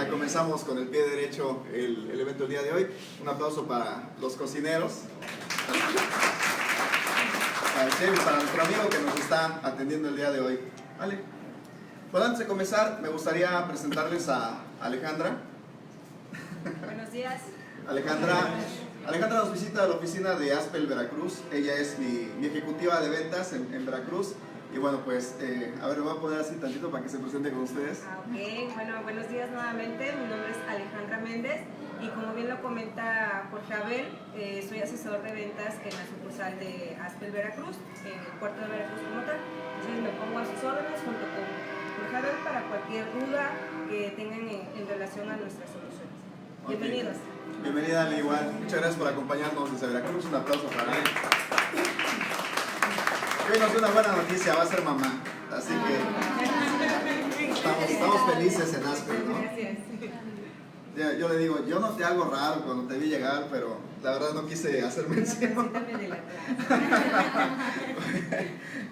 comenzamos con el pie derecho el evento del día de hoy. Un aplauso para los cocineros, para el chef y para nuestro amigo que nos está atendiendo el día de hoy. Vale. Pues antes de comenzar, me gustaría presentarles a Alejandra. Buenos días. Alejandra nos visita a la oficina de Aspel Veracruz. Ella es mi ejecutiva de ventas en Veracruz. Y bueno, pues, a ver, me voy a poner así tantito para que se presente con ustedes. Ok, bueno, buenos días nuevamente. Mi nombre es Alejandra Méndez y como bien lo comenta Jorge Abel, soy asesor de ventas en la sucursal de Aspel Veracruz, en el puerto de Veracruz como tal. Entonces me pongo a sus órdenes junto con Jorge Abel para cualquier duda que tengan en relación a nuestras soluciones. Okay. Bienvenidos. Bienvenida, Ale, igual. Muchas gracias por acompañarnos desde Veracruz. Un aplauso para él. Hoy nos da una buena noticia, va a ser mamá. Así que estamos felices en Aspel, ¿no? Gracias. Yo le digo, yo noté algo raro cuando te vi llegar, pero la verdad no quise hacer mención.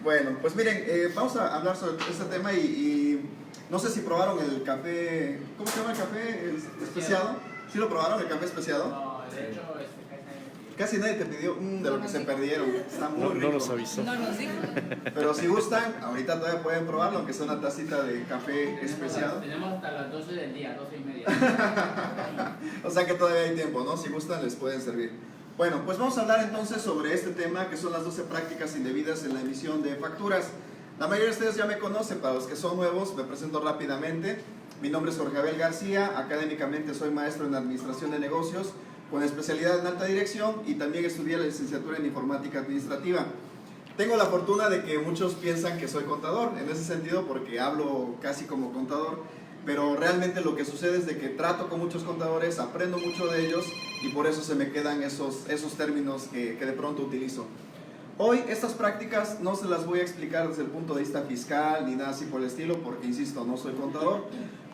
Bueno, pues miren, vamos a hablar sobre este tema y no sé si probaron el café. ¿Cómo se llama el café? ¿El especiado? ¿Sí lo probaron, el café especiado? No, de hecho, casi nadie te pidió de lo que se perdieron. Está muy rico. No nos avisó. No nos dijo. Pero si gustan, ahorita todavía pueden probarlo, aunque sea una tacita de café especiado. Tenemos hasta las 12 del día, 12:30. O sea que todavía hay tiempo, ¿no? Si gustan, les pueden servir. Bueno, pues vamos a hablar entonces sobre este tema, que son las 12 prácticas indebidas en la emisión de facturas. La mayoría de ustedes ya me conocen, para los que son nuevos, me presento rápidamente. Mi nombre es Jorge Abel García, académicamente soy maestro en Administración de Negocios, con especialidad en alta dirección y también estudié la licenciatura en Informática Administrativa. Tengo la fortuna de que muchos piensan que soy contador, en ese sentido porque hablo casi como contador, pero realmente lo que sucede es de que trato con muchos contadores, aprendo mucho de ellos y por eso se me quedan esos términos que de pronto utilizo. Hoy estas prácticas no se las voy a explicar desde el punto de vista fiscal ni nada así por el estilo, porque insisto, no soy contador.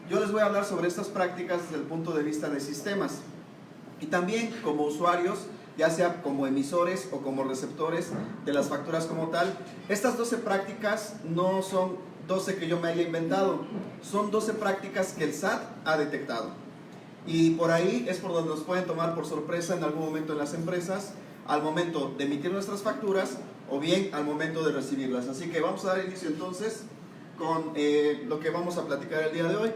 Yo les voy a hablar sobre estas prácticas desde el punto de vista de sistemas. Y también como usuarios, ya sea como emisores o como receptores de las facturas como tal, estas 12 prácticas no son 12 que yo me haya inventado, son 12 prácticas que el SAT ha detectado. Y por ahí es por donde nos pueden tomar por sorpresa en algún momento en las empresas, al momento de emitir nuestras facturas o bien al momento de recibirlas. Así que vamos a dar inicio entonces con lo que vamos a platicar el día de hoy.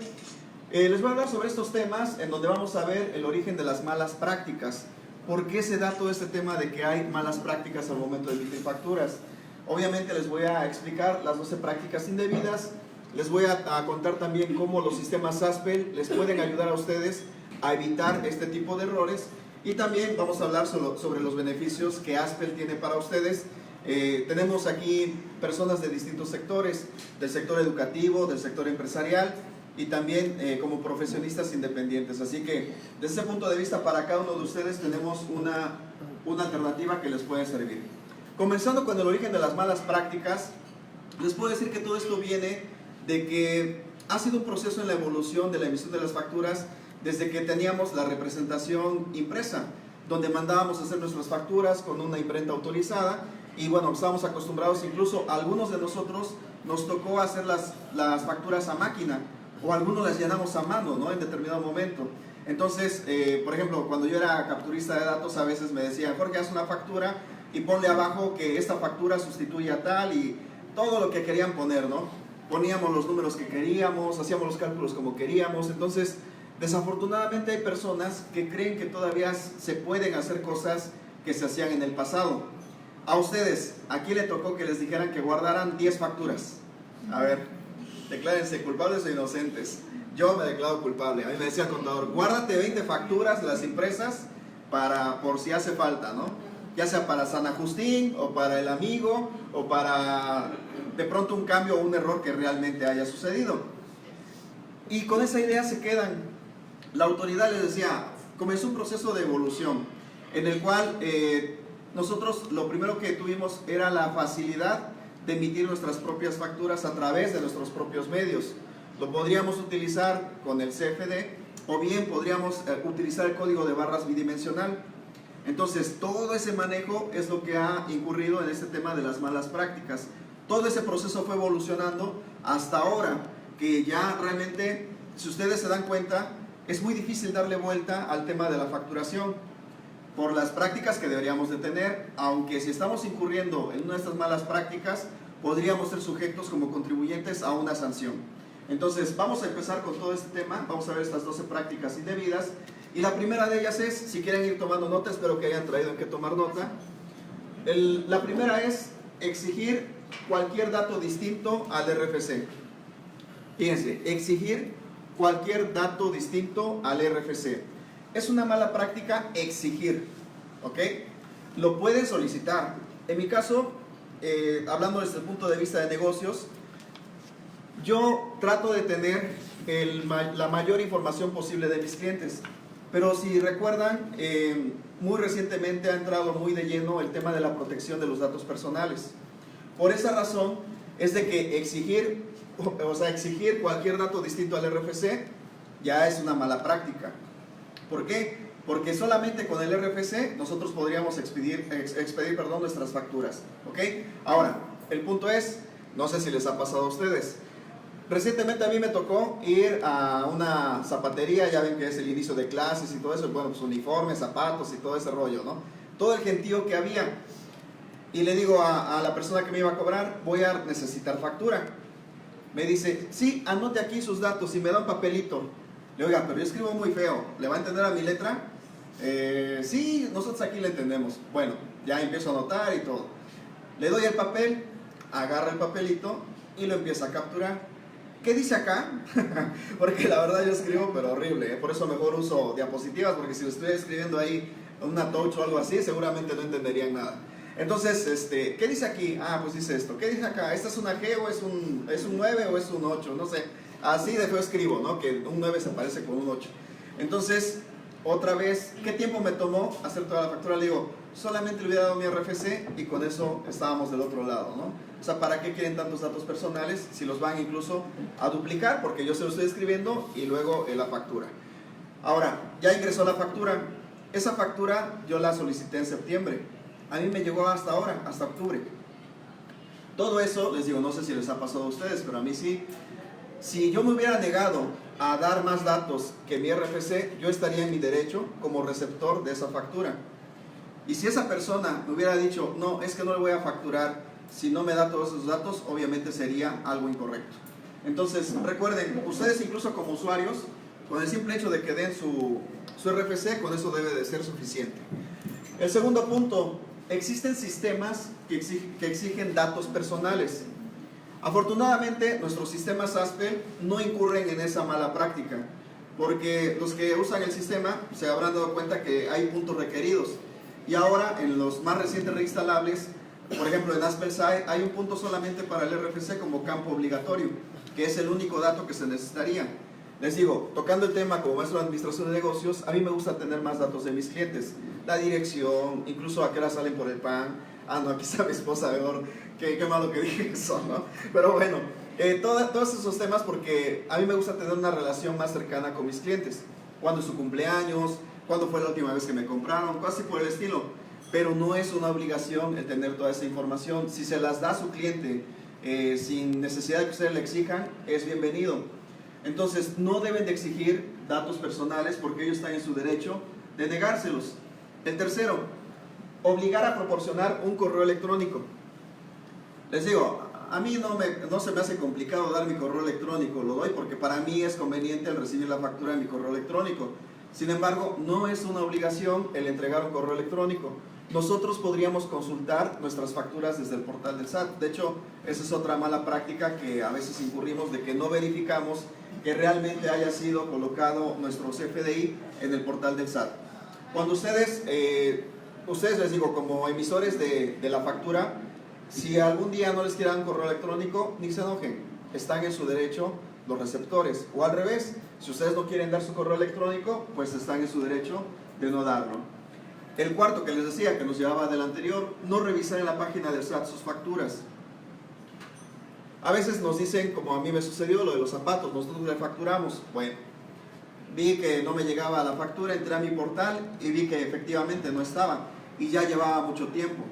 Les voy a hablar sobre estos temas en donde vamos a ver el origen de las malas prácticas. ¿Por qué se da todo este tema de que hay malas prácticas al momento de emitir facturas? Obviamente les voy a explicar las 12 prácticas indebidas. Les voy a contar también cómo los sistemas Aspel les pueden ayudar a ustedes a evitar este tipo de errores. Y también vamos a hablar sobre los beneficios que Aspel tiene para ustedes. Tenemos aquí personas de distintos sectores, del sector educativo, del sector empresarial, y también como profesionistas independientes. Así que desde ese punto de vista, para cada uno de ustedes tenemos una alternativa que les puede servir. Comenzando con el origen de las malas prácticas, les puedo decir que todo esto viene de que ha sido un proceso en la evolución de la emisión de las facturas desde que teníamos la representación impresa, donde mandábamos a hacer nuestras facturas con una imprenta autorizada y bueno, estábamos acostumbrados, incluso algunos de nosotros nos tocó hacer las facturas a máquina, o algunos las llenamos a mano, ¿no? En determinado momento. Entonces, por ejemplo, cuando yo era capturista de datos, a veces me decían, Jorge, haz una factura y ponle abajo que esta factura sustituye a tal, y todo lo que querían poner, ¿no? Poníamos los números que queríamos, hacíamos los cálculos como queríamos. Entonces, desafortunadamente hay personas que creen que todavía se pueden hacer cosas que se hacían en el pasado. A ustedes, ¿a quién le tocó que les dijeran que guardaran 10 facturas? A ver. Declárense culpables o inocentes. Yo me declaro culpable. A mí me decía el contador, guárdate 20 facturas, las impresas, por si hace falta, ¿no? Ya sea para San Agustín, o para el amigo, o para de pronto un cambio o un error que realmente haya sucedido. Y con esa idea se quedan. La autoridad les decía, comenzó un proceso de evolución, en el cual nosotros lo primero que tuvimos era la facilidad de emitir nuestras propias facturas a través de nuestros propios medios. Lo podríamos utilizar con el CFD o bien podríamos utilizar el código de barras bidimensional. Entonces, todo ese manejo es lo que ha incurrido en este tema de las malas prácticas. Todo ese proceso fue evolucionando hasta ahora, que ya realmente, si ustedes se dan cuenta, es muy difícil darle vuelta al tema de la facturación por las prácticas que deberíamos de tener, aunque si estamos incurriendo en una de estas malas prácticas, podríamos ser sujetos como contribuyentes a una sanción. Entonces, vamos a empezar con todo este tema, vamos a ver estas 12 prácticas indebidas, y la primera de ellas es, si quieren ir tomando nota, espero que hayan traído en qué tomar nota. La primera es exigir cualquier dato distinto al RFC. Fíjense, exigir cualquier dato distinto al RFC. Es una mala práctica exigir, ¿ok? Lo pueden solicitar. En mi caso, hablando desde el punto de vista de negocios, yo trato de tener la mayor información posible de mis clientes. Pero si recuerdan, muy recientemente ha entrado muy de lleno el tema de la protección de los datos personales. Por esa razón es de que exigir cualquier dato distinto al RFC ya es una mala práctica. ¿Por qué? Porque solamente con el RFC nosotros podríamos expedir nuestras facturas. ¿Ok? Ahora, el punto es, no sé si les ha pasado a ustedes. Recientemente a mí me tocó ir a una zapatería, ya ven que es el inicio de clases y todo eso, bueno, pues uniformes, zapatos y todo ese rollo, ¿no? Todo el gentío que había. Y le digo a la persona que me iba a cobrar, voy a necesitar factura. Me dice, sí, anote aquí sus datos y me da un papelito. Le digo, oiga, pero yo escribo muy feo, ¿le va a entender a mi letra? Sí, nosotros aquí le entendemos. Bueno, ya empiezo a anotar y todo. Le doy el papel, agarra el papelito y lo empieza a capturar. ¿Qué dice acá? Porque la verdad yo escribo pero horrible, ¿eh? Por eso mejor uso diapositivas, porque si lo estoy escribiendo ahí una touch o algo así, seguramente no entenderían nada. Entonces, ¿qué dice aquí? Ah, pues dice esto. ¿Qué dice acá? ¿Esta es una G o es un 9 o es un 8? No sé. Así de feo escribo, ¿no? Que un 9 se parece con un 8. Entonces, otra vez, ¿qué tiempo me tomó hacer toda la factura? Le digo, solamente le hubiera dado mi RFC y con eso estábamos del otro lado, ¿no? O sea, ¿para qué quieren tantos datos personales si los van incluso a duplicar? Porque yo se lo estoy escribiendo y luego la factura. Ahora, ya ingresó la factura. Esa factura yo la solicité en septiembre. A mí me llegó hasta ahora, hasta octubre. Todo eso, les digo, no sé si les ha pasado a ustedes, pero a mí sí. Si yo me hubiera negado a dar más datos que mi RFC, yo estaría en mi derecho como receptor de esa factura. Y si esa persona me hubiera dicho, no, es que no le voy a facturar si no me da todos esos datos, obviamente sería algo incorrecto. Entonces, recuerden, ustedes incluso como usuarios, con el simple hecho de que den su RFC, con eso debe de ser suficiente. El segundo punto, existen sistemas que exigen datos personales. Afortunadamente, nuestros sistemas ASPEL no incurren en esa mala práctica, porque los que usan el sistema se habrán dado cuenta que hay puntos requeridos. Y ahora, en los más recientes reinstalables, por ejemplo, en AspelSci hay un punto solamente para el RFC como campo obligatorio, que es el único dato que se necesitaría. Les digo, tocando el tema como maestro de administración de negocios, a mí me gusta tener más datos de mis clientes. La dirección, incluso a qué hora salen por el pan. Ah, no, aquí está mi esposa, mejor. Qué malo que dije eso, ¿no? Pero bueno, todos esos temas, porque a mí me gusta tener una relación más cercana con mis clientes. ¿Cuándo es su cumpleaños? ¿Cuándo fue la última vez que me compraron? Casi por el estilo. Pero no es una obligación el tener toda esa información. Si se las da a su cliente sin necesidad de que ustedes le exijan, es bienvenido. Entonces, no deben de exigir datos personales porque ellos están en su derecho de negárselos. El tercero, obligar a proporcionar un correo electrónico. Les digo, a mí no se me hace complicado dar mi correo electrónico, lo doy porque para mí es conveniente el recibir la factura en mi correo electrónico. Sin embargo, no es una obligación el entregar un correo electrónico. Nosotros podríamos consultar nuestras facturas desde el portal del SAT. De hecho, esa es otra mala práctica que a veces incurrimos, de que no verificamos que realmente haya sido colocado nuestro CFDI en el portal del SAT. Cuando ustedes les digo, como emisores de la factura, si algún día no les quieran correo electrónico, ni se enojen, están en su derecho los receptores, o al revés, si ustedes no quieren dar su correo electrónico, pues están en su derecho de no darlo. El cuarto que les decía, que nos llevaba del anterior, no revisar en la página del SAT sus facturas. A veces nos dicen, como a mí me sucedió lo de los zapatos, nosotros le facturamos. Bueno, vi que no me llegaba la factura, entré a mi portal y vi que efectivamente no estaba y ya llevaba mucho tiempo.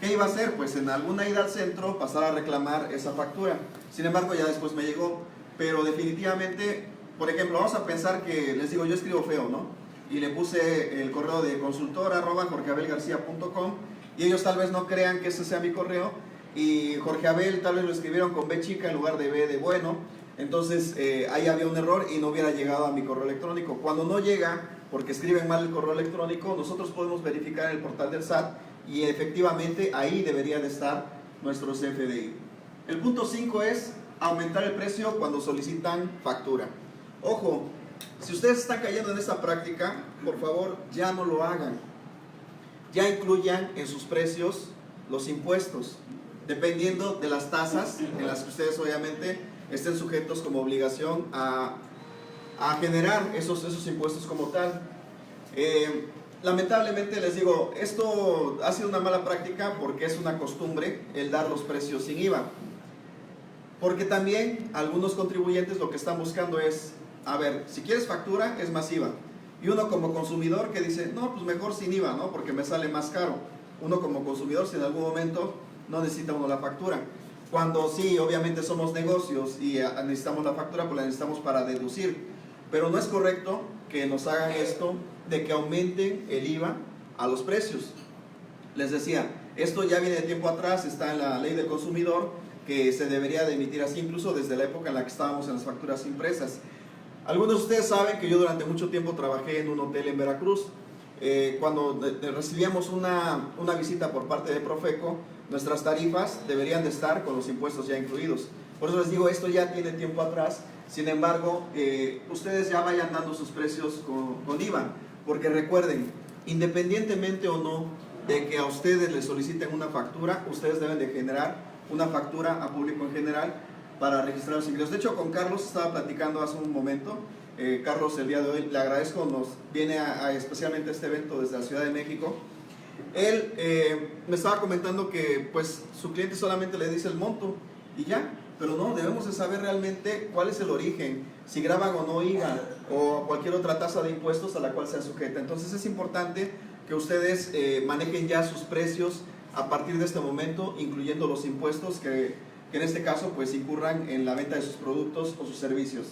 ¿Qué iba a hacer? Pues en alguna ida al centro pasar a reclamar esa factura. Sin embargo, ya después me llegó, pero definitivamente por ejemplo, vamos a pensar que, les digo, yo escribo feo, ¿no? Y le puse el correo de consultor@jorgeabelgarcia.com y ellos tal vez no crean que ese sea mi correo y Jorge Abel tal vez lo escribieron con B chica en lugar de B de bueno, entonces ahí había un error y no hubiera llegado a mi correo electrónico. Cuando no llega, porque escriben mal el correo electrónico, nosotros podemos verificar en el portal del SAT y efectivamente ahí debería de estar nuestro CFDI. El punto 5 es aumentar el precio cuando solicitan factura. Ojo, si ustedes están cayendo en esta práctica, por favor ya no lo hagan. Ya incluyan en sus precios los impuestos, dependiendo de las tasas en las que ustedes obviamente estén sujetos como obligación a generar esos impuestos como tal. Lamentablemente les digo, esto ha sido una mala práctica porque es una costumbre el dar los precios sin IVA. Porque también algunos contribuyentes lo que están buscando es, a ver, si quieres factura es más IVA. Y uno como consumidor que dice, no, pues mejor sin IVA, ¿no? Porque me sale más caro. Uno como consumidor, si en algún momento no necesita uno la factura. Cuando sí, obviamente somos negocios y necesitamos la factura, pues la necesitamos para deducir. Pero no es correcto que nos hagan esto de que aumenten el IVA a los precios. Les decía, esto ya viene de tiempo atrás, está en la ley del consumidor, que se debería de emitir así incluso desde la época en la que estábamos en las facturas impresas. Algunos de ustedes saben que yo durante mucho tiempo trabajé en un hotel en Veracruz. Cuando recibíamos una visita por parte de Profeco, nuestras tarifas deberían de estar con los impuestos ya incluidos. Por eso les digo, esto ya tiene tiempo atrás. Sin embargo, ustedes ya vayan dando sus precios con IVA, porque recuerden, independientemente o no de que a ustedes les soliciten una factura, ustedes deben de generar una factura a público en general para registrar los ingresos. De hecho, con Carlos estaba platicando hace un momento. Carlos, el día de hoy, le agradezco, nos viene especialmente a este evento desde la Ciudad de México. Él me estaba comentando que pues su cliente solamente le dice el monto y ya, pero no, debemos de saber realmente cuál es el origen, si graban o no IVA o cualquier otra tasa de impuestos a la cual sea sujeta. Entonces es importante que ustedes manejen ya sus precios a partir de este momento, incluyendo los impuestos que en este caso pues incurran en la venta de sus productos o sus servicios.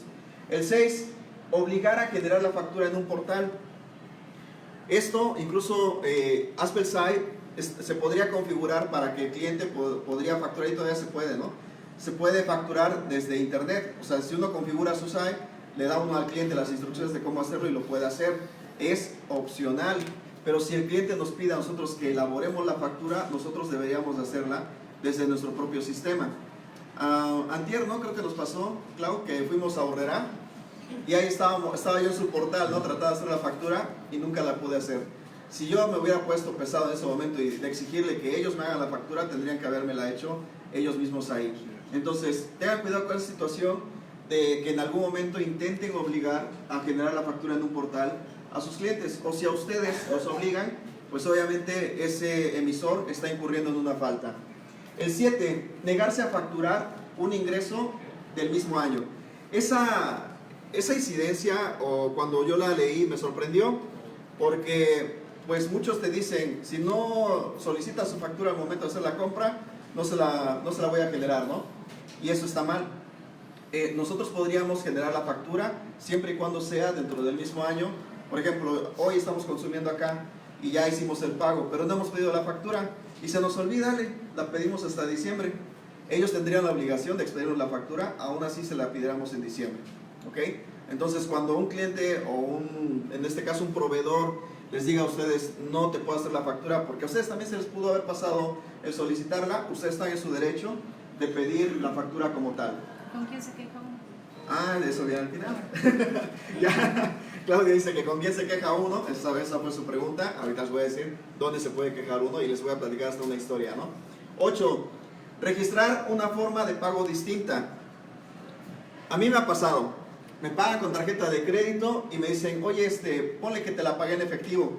El 6, obligar a generar la factura en un portal. Esto incluso AspelSci se podría configurar para que el cliente podría facturar, y todavía se puede, ¿no? Se puede facturar desde internet. O sea, si uno configura su site, le da uno al cliente las instrucciones de cómo hacerlo y lo puede hacer. Es opcional, pero si el cliente nos pide a nosotros que elaboremos la factura, nosotros deberíamos de hacerla desde nuestro propio sistema. Antier, ¿no? Creo que nos pasó, Clau, que fuimos a Horrera y ahí estaba yo en su portal, ¿no? Trataba de hacer la factura y nunca la pude hacer. Si yo me hubiera puesto pesado en ese momento y de exigirle que ellos me hagan la factura, tendrían que habérmela hecho ellos mismos ahí. Entonces, tengan cuidado con esa situación de que en algún momento intenten obligar a generar la factura en un portal a sus clientes, o si a ustedes los obligan, pues obviamente ese emisor está incurriendo en una falta. El 7, negarse a facturar un ingreso del mismo año. Esa incidencia, o cuando yo la leí, me sorprendió, porque pues muchos te dicen, si no solicitas su factura al momento de hacer la compra, no se la voy a generar, ¿no? Y eso está mal. Nosotros podríamos generar la factura siempre y cuando sea dentro del mismo año. Por ejemplo, hoy estamos consumiendo acá y ya hicimos el pago, pero no hemos pedido la factura y se nos olvida, la pedimos hasta diciembre. Ellos tendrían la obligación de expedirnos la factura, aún así se la pidiéramos en diciembre, ¿ok? Entonces, cuando un cliente o en este caso un proveedor les diga a ustedes, no te puedo hacer la factura, porque a ustedes también se les pudo haber pasado el solicitarla, ustedes están en su derecho de pedir la factura como tal. ¿Con quién se queja uno? Ah, de eso viene al final. Ya, Claudia dice que con quién se queja uno, esa fue su pregunta. Ahorita les voy a decir dónde se puede quejar uno y les voy a platicar hasta una historia, ¿no? 8. Registrar una forma de pago distinta. A mí me ha pasado, me pagan con tarjeta de crédito y me dicen, oye, ponle que te la pagué en efectivo.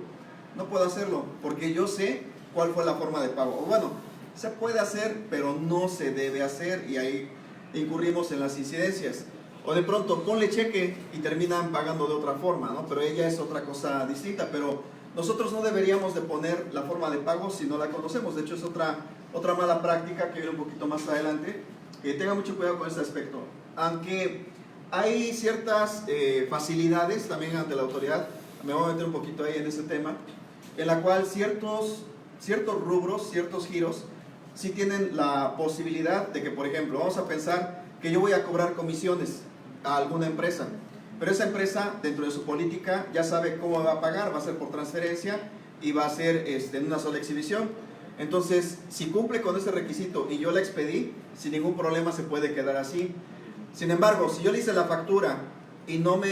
No puedo hacerlo porque yo sé cuál fue la forma de pago. O bueno, se puede hacer, pero no se debe hacer y ahí incurrimos en las incidencias. O de pronto, ponle cheque y terminan pagando de otra forma, ¿no? Pero ella es otra cosa distinta. Pero nosotros no deberíamos de poner la forma de pago si no la conocemos. De hecho, es otra mala práctica que viene un poquito más adelante. Tengan mucho cuidado con este aspecto. Aunque hay ciertas facilidades también ante la autoridad, me voy a meter un poquito ahí en ese tema, en la cual ciertos rubros, ciertos giros, sí tienen la posibilidad de que, por ejemplo, vamos a pensar que yo voy a cobrar comisiones a alguna empresa, pero esa empresa, dentro de su política, ya sabe cómo va a pagar, va a ser por transferencia y va a ser en una sola exhibición. Entonces, si cumple con ese requisito y yo la expedí, sin ningún problema se puede quedar así. Sin embargo, si yo le hice la factura y no me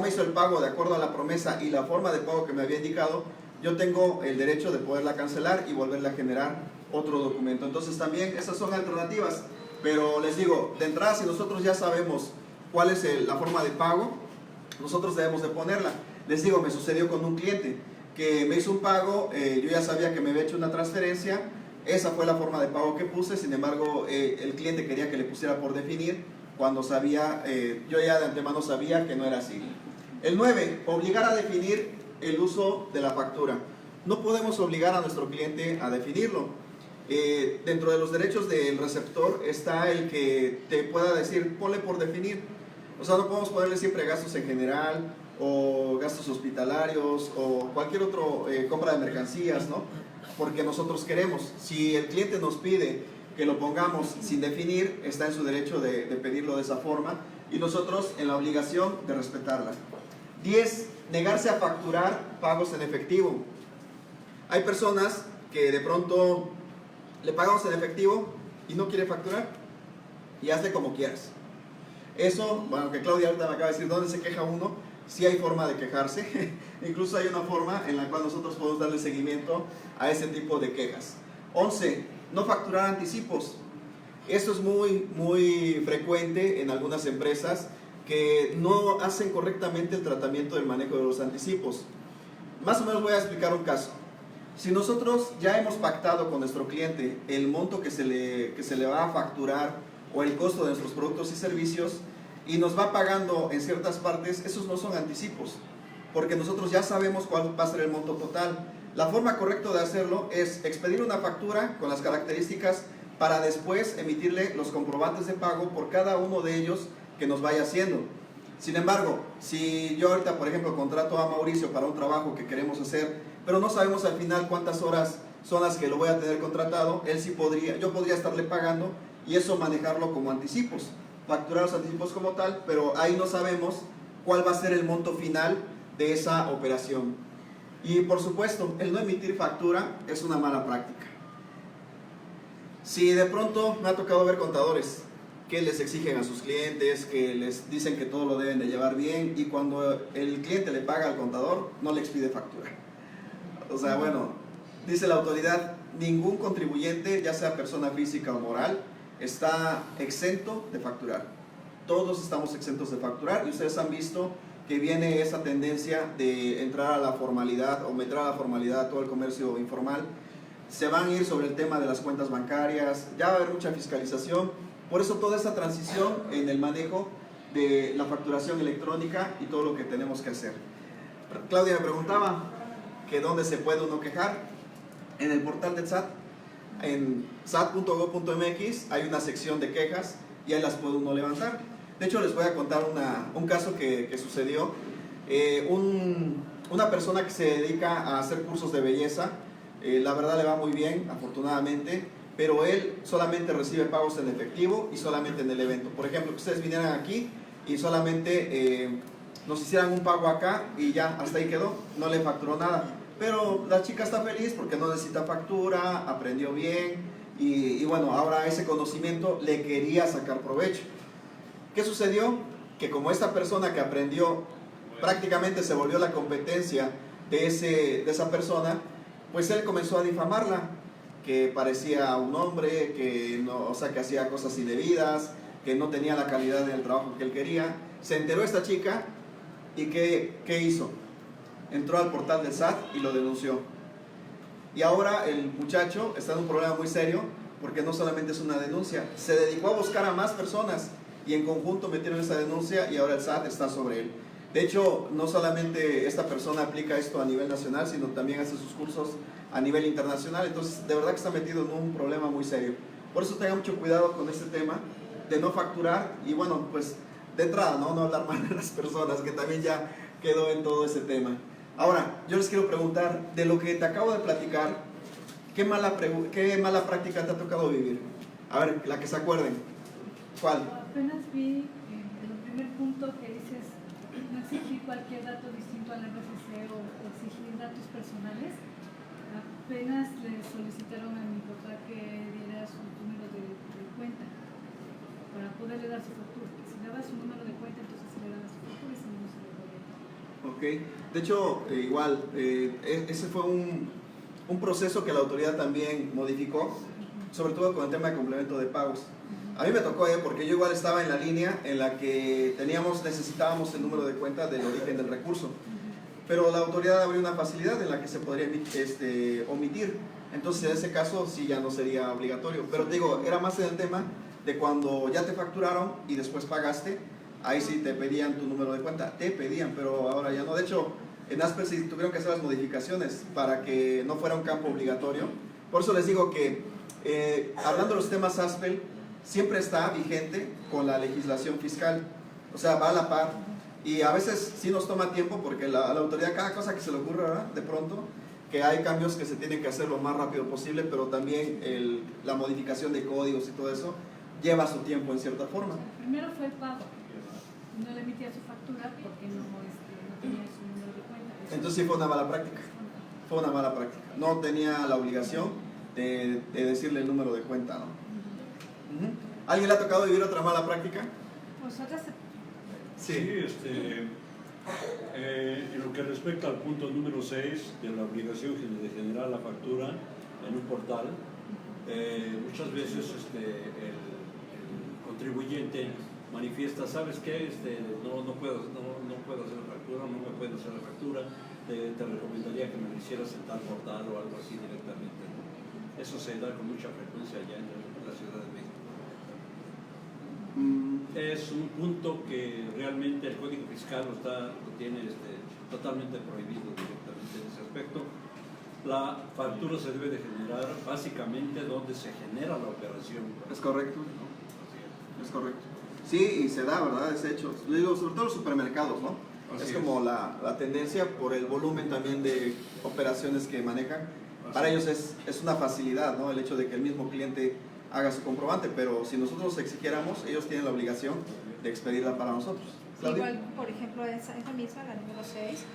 hizo el pago de acuerdo a la promesa y la forma de pago que me había indicado, yo tengo el derecho de poderla cancelar y volverle a generar otro documento. Entonces también esas son alternativas, pero les digo, de entrada, si nosotros ya sabemos cuál es la forma de pago, nosotros debemos de ponerla. Les digo, me sucedió con un cliente que me hizo un pago, yo ya sabía que me había hecho una transferencia, esa fue la forma de pago que puse. Sin embargo, el cliente quería que le pusiera por definir, cuando sabía, yo ya de antemano sabía que no era así. El 9, obligar a definir el uso de la factura. No podemos obligar a nuestro cliente a definirlo. Dentro de los derechos del receptor está el que te pueda decir, ponle por definir. O sea, no podemos ponerle siempre gastos en general, o gastos hospitalarios, o cualquier otro compra de mercancías, ¿no? Porque nosotros queremos. Si el cliente nos pide que lo pongamos sin definir, está en su derecho de pedirlo de esa forma, y nosotros en la obligación de respetarla. 10. Negarse a facturar pagos en efectivo. Hay personas que de pronto le pagamos en efectivo y no quiere facturar, y hazle como quieras. Eso, bueno, que Claudia ahorita me acaba de decir, ¿dónde se queja uno? Sí hay forma de quejarse, incluso hay una forma en la cual nosotros podemos darle seguimiento a ese tipo de quejas. 11. No facturar anticipos. Esto es muy frecuente en algunas empresas que no hacen correctamente el tratamiento del manejo de los anticipos. Más o menos voy a explicar un caso. Si nosotros ya hemos pactado con nuestro cliente el monto que se le va a facturar o el costo de nuestros productos y servicios, y nos va pagando en ciertas partes, esos no son anticipos, porque nosotros ya sabemos cuál va a ser el monto total. La forma correcta de hacerlo es expedir una factura con las características para después emitirle los comprobantes de pago por cada uno de ellos que nos vaya haciendo. Sin embargo, si yo ahorita, por ejemplo, contrato a Mauricio para un trabajo que queremos hacer, pero no sabemos al final cuántas horas son las que lo voy a tener contratado, yo podría estarle pagando y eso manejarlo como anticipos, facturar los anticipos como tal, pero ahí no sabemos cuál va a ser el monto final de esa operación. Y por supuesto, el no emitir factura es una mala práctica. Si de pronto me ha tocado ver contadores que les exigen a sus clientes, que les dicen que todo lo deben de llevar bien, y cuando el cliente le paga al contador, no le expide factura. O sea, bueno, dice la autoridad, ningún contribuyente, ya sea persona física o moral, está exento de facturar. Todos estamos exentos de facturar, y ustedes han visto que viene esa tendencia de entrar a la formalidad o meter a la formalidad todo el comercio informal. Se van a ir sobre el tema de las cuentas bancarias, ya va a haber mucha fiscalización. Por eso toda esta transición en el manejo de la facturación electrónica y todo lo que tenemos que hacer. Claudia me preguntaba que dónde se puede uno quejar. En el portal del SAT, en sat.gov.mx hay una sección de quejas y ahí las puede uno levantar. De hecho, les voy a contar un caso que sucedió. Una persona que se dedica a hacer cursos de belleza, la verdad le va muy bien, afortunadamente, pero él solamente recibe pagos en efectivo y solamente en el evento. Por ejemplo, que ustedes vinieran aquí y solamente nos hicieran un pago acá y ya, hasta ahí quedó, no le facturó nada. Pero la chica está feliz porque no necesita factura, aprendió bien y bueno, ahora ese conocimiento le quería sacar provecho. ¿Qué sucedió? Que como esta persona que aprendió prácticamente se volvió la competencia de esa persona, pues él comenzó a difamarla, que parecía un hombre, que no, o sea, que hacía cosas indebidas, que no tenía la calidad del trabajo que él quería. Se enteró esta chica y ¿qué hizo? Entró al portal del SAT y lo denunció. Y ahora el muchacho está en un problema muy serio porque no solamente es una denuncia, se dedicó a buscar a más personas y en conjunto metieron esa denuncia y ahora el SAT está sobre él. De hecho, no solamente esta persona aplica esto a nivel nacional, sino también hace sus cursos a nivel internacional. Entonces, de verdad que está metido en un problema muy serio. Por eso tengan mucho cuidado con este tema de no facturar. Y bueno, pues de entrada, ¿no? No hablar mal de las personas, que también ya quedó en todo ese tema. Ahora, yo les quiero preguntar, de lo que te acabo de platicar, ¿qué mala práctica te ha tocado vivir? A ver, la que se acuerden. ¿Cuál? Apenas vi el primer punto que dices no exigir cualquier dato distinto al RFC o exigir datos personales. Apenas le solicitaron a mi papá que diera su número de cuenta para poderle dar su factura. Si le daba su número de cuenta, entonces se le daba su factura y si no, no se le podía dar. Ok, de hecho, igual, ese fue un proceso que la autoridad también modificó, sobre todo con el tema de complemento de pagos. A mí me tocó, porque yo igual estaba en la línea en la que necesitábamos el número de cuenta del origen del recurso, pero la autoridad abrió una facilidad en la que se podría omitir. Entonces, en ese caso, sí ya no sería obligatorio. Pero te digo, era más en el tema de cuando ya te facturaron y después pagaste, ahí sí te pedían tu número de cuenta. Te pedían, pero ahora ya no. De hecho, en Aspel sí tuvieron que hacer las modificaciones para que no fuera un campo obligatorio. Por eso les digo que, hablando de los temas Aspel, siempre está vigente con la legislación fiscal. O sea, va a la par. Y a veces sí nos toma tiempo porque la autoridad, cada cosa que se le ocurra, ¿verdad? De pronto, que hay cambios que se tienen que hacer lo más rápido posible, pero también la modificación de códigos y todo eso lleva su tiempo en cierta forma. Primero fue el pago. No le emitía su factura porque no tenía su número de cuenta. Entonces sí fue una mala práctica. Fue una mala práctica. No tenía la obligación de decirle el número de cuenta, ¿no? ¿Alguien le ha tocado vivir otra mala práctica? Nosotras Sí, en lo que respecta al punto número 6 de la obligación de generar la factura en un portal, muchas veces el contribuyente manifiesta, ¿sabes qué? No puedo hacer la factura, no me puedo hacer la factura, te recomendaría que me lo hicieras en tal portal o algo así directamente. Eso se da con mucha frecuencia allá en la Ciudad de México. Es un punto que realmente el Código Fiscal lo tiene totalmente prohibido directamente en ese aspecto. La factura se debe de generar básicamente donde se genera la operación. Es correcto, es correcto. Sí, y se da, ¿verdad? Es hecho. Digo, sobre todo los supermercados, ¿no? Es como la tendencia por el volumen también de operaciones que manejan. Para ellos es una facilidad, ¿no? El hecho de que el mismo cliente haga su comprobante, pero si nosotros exigiéramos, ellos tienen la obligación de expedirla para nosotros. Igual, por ejemplo, esa misma, la número 6,